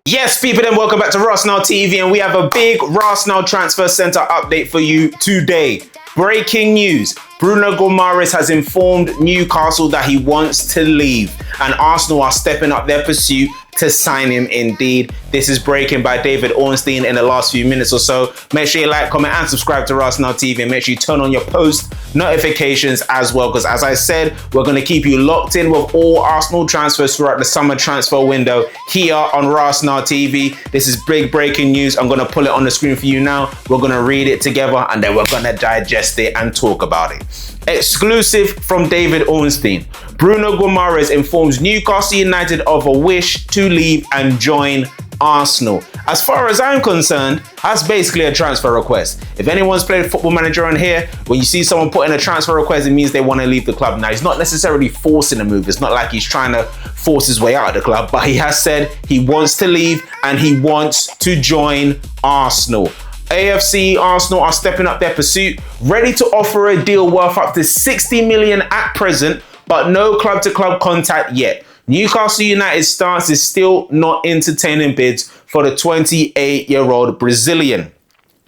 Yes, people, and welcome back to Rasenal TV, and we have a big Rasenal Transfer Centre update for you today. Breaking news. Bruno Guimaraes has informed Newcastle that he wants to leave, and Arsenal are stepping up their pursuit to sign him indeed. This is breaking by David Ornstein in the last few minutes or so. Make sure you like, comment and subscribe to Rasenal TV, and make sure you turn on your post notifications as well, because as I said, we're going to keep you locked in with all Arsenal transfers throughout the summer transfer window here on Rasenal TV. This is big breaking news. I'm going to pull it on the screen for you now. We're going to read it together and then we're going to digest it and talk about it. Exclusive from David Ornstein. Bruno Guimaraes informs Newcastle United of a wish to leave and join Arsenal. As far as I'm concerned, that's basically a transfer request. If anyone's played Football Manager on here, when you see someone put in a transfer request, it means they want to leave the club. Now, he's not necessarily forcing a move. It's not like he's trying to force his way out of the club, but he has said he wants to leave and he wants to join Arsenal. AFC Arsenal are stepping up their pursuit, ready to offer a deal worth up to 60 million at present, but no club-to-club contact yet. Newcastle United's stance is still not entertaining bids for the 28-year-old Brazilian.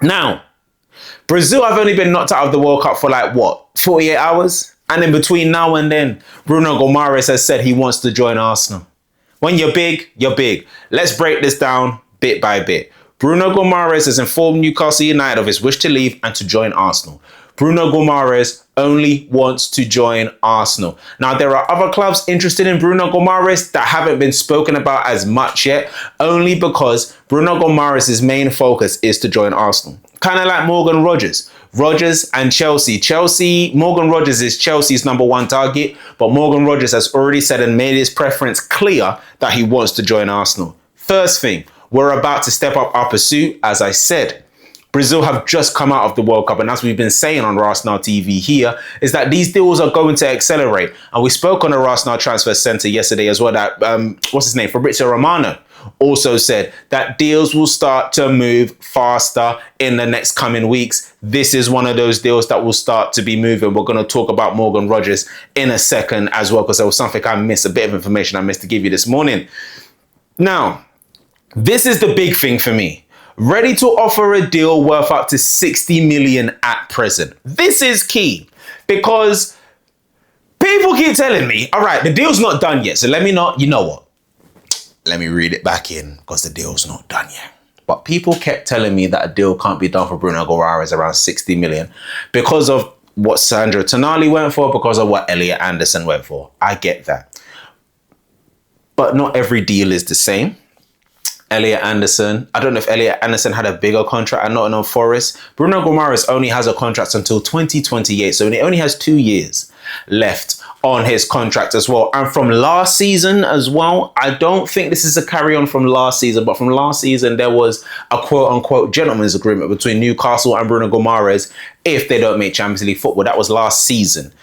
Now, Brazil have only been knocked out of the World Cup for 48 hours? And in between now and then, Bruno Guimaraes has said he wants to join Arsenal. When you're big, you're big. Let's break this down bit by bit. Bruno Guimaraes has informed Newcastle United of his wish to leave and to join Arsenal. Bruno Guimaraes only wants to join Arsenal. Now, there are other clubs interested in Bruno Guimaraes that haven't been spoken about as much yet, only because Bruno Guimaraes' main focus is to join Arsenal. Kind of like Morgan Rogers. Rogers and Chelsea. Morgan Rogers is Chelsea's #1 target, but Morgan Rogers has already said and made his preference clear that he wants to join Arsenal. First thing, we're about to step up our pursuit, as I said. Brazil have just come out of the World Cup, and as we've been saying on Rasenal TV here, is that these deals are going to accelerate. And we spoke on the Rasenal Transfer Centre yesterday as well that, Fabrizio Romano also said that deals will start to move faster in the next coming weeks. This is one of those deals that will start to be moving. We're going to talk about Morgan Rogers in a second as well, because there was something I missed, a bit of information I missed to give you this morning. Now, this is the big thing for me. Ready to offer a deal worth up to 60 million at present. This is key because people keep telling me, all right, the deal's not done yet. So let me read it back in because the deal's not done yet. But people kept telling me that a deal can't be done for Bruno Guimaraes around 60 million because of what Sandro Tonali went for, because of what Elliot Anderson went for. I get that. But not every deal is the same. Elliot Anderson. I don't know if Elliot Anderson had a bigger contract at Nottingham Forest. Bruno Guimaraes only has a contract until 2028, so he only has 2 years left on his contract as well. And from last season as well, I don't think this is a carry on from last season, but from last season, there was a quote unquote gentleman's agreement between Newcastle and Bruno Guimaraes if they don't make Champions League football. That was last season.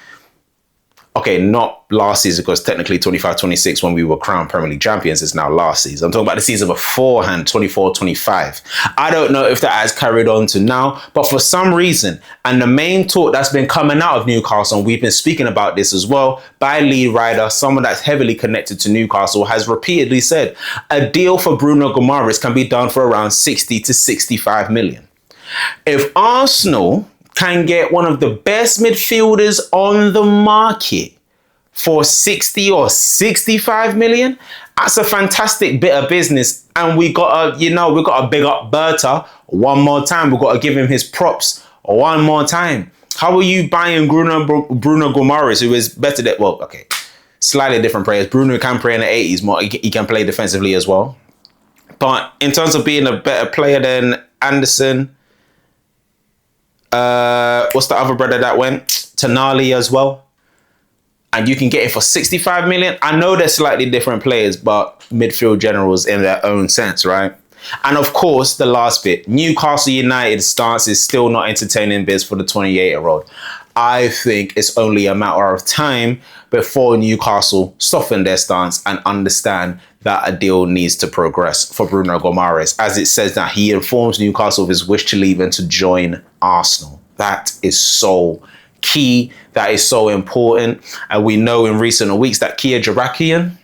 Okay, not last season, because technically 25-26 when we were crowned Premier League champions is now last season. I'm talking about the season beforehand, 24-25. I don't know if that has carried on to now, but for some reason, and the main talk that's been coming out of Newcastle, and we've been speaking about this as well, by Lee Ryder, someone that's heavily connected to Newcastle, has repeatedly said a deal for Bruno Guimaraes can be done for around 60 to 65 million. If Arsenal can get one of the best midfielders on the market for 60 or 65 million, that's a fantastic bit of business. And we got to big up Berta one more time. We've got to give him his props one more time. How are you buying Bruno Guimaraes, who is better than, slightly different players. Bruno can play in the 80s more. He can play defensively as well. But in terms of being a better player than Anderson, what's the other brother that went? Tonali as well. And you can get it for 65 million. I know they're slightly different players, but midfield generals in their own sense, right? And of course, the last bit, Newcastle United's stance is still not entertaining bids for the 28-year-old. I think it's only a matter of time before Newcastle soften their stance and understand that a deal needs to progress for Bruno Guimaraes. As it says that he informs Newcastle of his wish to leave and to join Arsenal. That is so key. That is so important. And we know in recent weeks that Kia Jarakian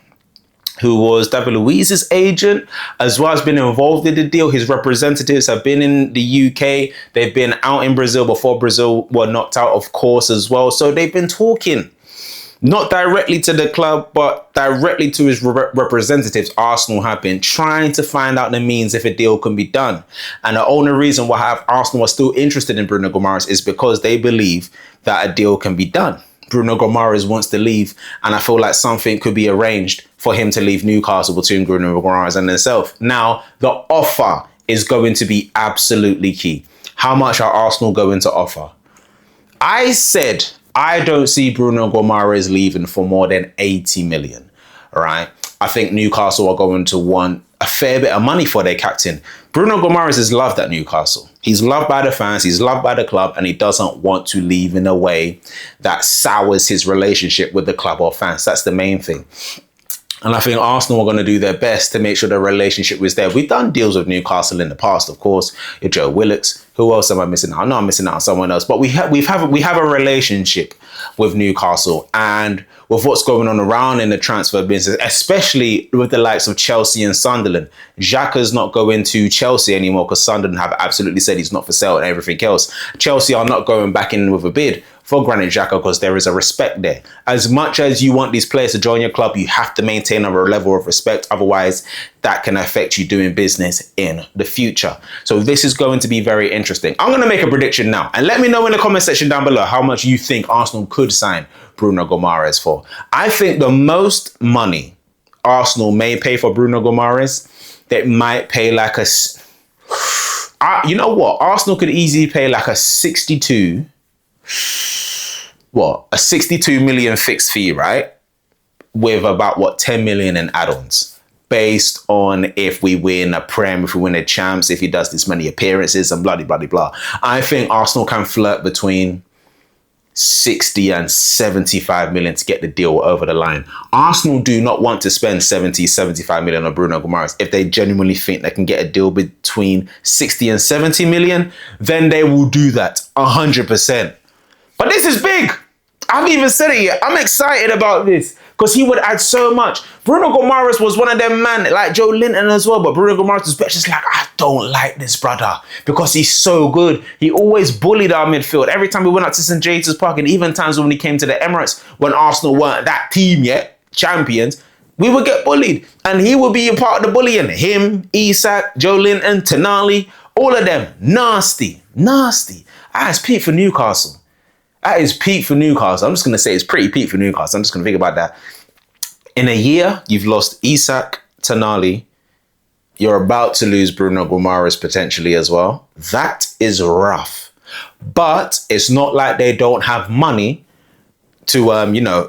who was David Luiz's agent, as well as been involved in the deal. His representatives have been in the UK. They've been out in Brazil before Brazil were knocked out, of course, as well. So they've been talking, not directly to the club, but directly to his representatives. Arsenal have been trying to find out the means if a deal can be done. And the only reason why Arsenal are still interested in Bruno Guimaraes is because they believe that a deal can be done. Bruno Guimaraes wants to leave, and I feel like something could be arranged for him to leave Newcastle between Bruno Guimaraes and himself. Now, the offer is going to be absolutely key. How much are Arsenal going to offer? I said I don't see Bruno Guimaraes leaving for more than 80 million, all right? I think Newcastle are going to want a fair bit of money for their captain. Bruno Guimaraes is loved at Newcastle. He's loved by the fans, he's loved by the club, and he doesn't want to leave in a way that sours his relationship with the club or fans. That's the main thing. And I think Arsenal are going to do their best to make sure the relationship was there. We've done deals with Newcastle in the past, of course. You're Joe Willocks. Who else am I missing out? I know I'm missing out on someone else. But we have a relationship with Newcastle, and with what's going on around in the transfer business, especially with the likes of Chelsea and Sunderland. Xhaka's not going to Chelsea anymore because Sunderland have absolutely said he's not for sale and everything else. Chelsea are not going back in with a bid for Granit Xhaka because there is a respect there. As much as you want these players to join your club, you have to maintain a level of respect. Otherwise, that can affect you doing business in the future. So this is going to be very interesting. I'm going to make a prediction now. And let me know in the comment section down below how much you think Arsenal could sign Bruno Guimaraes for. I think the most money Arsenal may pay for Bruno Guimaraes, they might pay like a... you know what? Arsenal could easily pay like a 62 million fixed fee, right? With about 10 million in add-ons, based on if we win a Prem, if we win a Champs, if he does this many appearances and blah, blah, blah, blah. I think Arsenal can flirt between 60 and 75 million to get the deal over the line. Arsenal do not want to spend 70, 75 million on Bruno Guimaraes. If they genuinely think they can get a deal between 60 and 70 million, then they will do that 100%. But this is big. I haven't even said it yet. I'm excited about this because he would add so much. Bruno Guimaraes was one of them, man, like Joe Linton as well. But Bruno Guimaraes was just like, I don't like this brother because he's so good. He always bullied our midfield. Every time we went out to St. James's Park, and even times when he came to the Emirates, when Arsenal weren't that team yet, champions, we would get bullied. And he would be a part of the bullying. Him, Isak, Joe Linton, Tonali, all of them. Nasty, nasty. That's peak for Newcastle. That is peak for Newcastle. I'm just going to say it's pretty peak for Newcastle. I'm just going to think about that. In a year, you've lost Isak, Tonali. You're about to lose Bruno Guimaraes potentially as well. That is rough. But it's not like they don't have money to,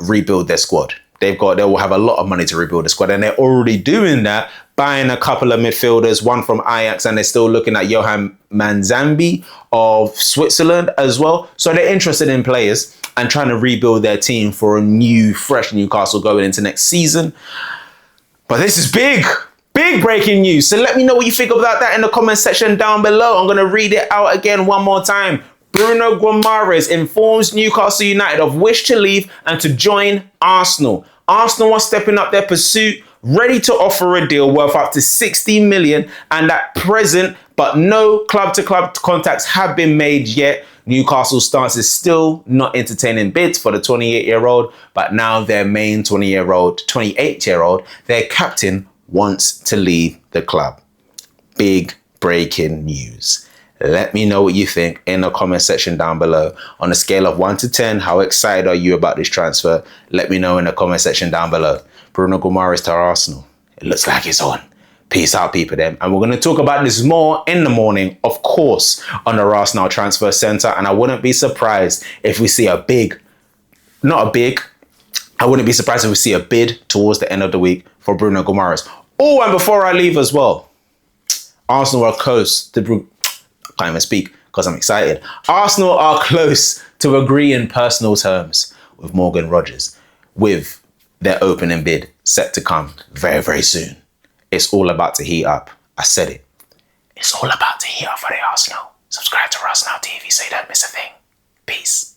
rebuild their squad. They will have a lot of money to rebuild the squad, and they're already doing that, buying a couple of midfielders, one from Ajax, and they're still looking at Johan Manzambi of Switzerland as well. So they're interested in players and trying to rebuild their team for a new, fresh Newcastle going into next season. But this is big, big breaking news. So let me know what you think about that in the comment section down below. I'm going to read it out again one more time. Bruno Guimaraes informs Newcastle United of wish to leave and to join Arsenal. Arsenal are stepping up their pursuit, ready to offer a deal worth up to 60 million, and at present, but no club-to-club contacts have been made yet. Newcastle's stance is still not entertaining bids for the 28-year-old, but now their main 28-year-old, their captain, wants to leave the club. Big breaking news. Let me know what you think in the comment section down below. On a scale of 1 to 10, how excited are you about this transfer? Let me know in the comment section down below. Bruno Guimaraes to Arsenal. It looks like it's on. Peace out, people then. And we're going to talk about this more in the morning, of course, on the Rasenal Transfer Centre. And I wouldn't be surprised if we see I wouldn't be surprised if we see a bid towards the end of the week for Bruno Guimaraes. Oh, and before I leave as well, Arsenal are close to... I can't even speak because I'm excited. Arsenal are close to agreeing personal terms with Morgan Rogers, with their opening bid set to come very, very soon. It's all about to heat up. I said it. It's all about to heat up for the Arsenal. Subscribe to Rasenal TV so you don't miss a thing. Peace.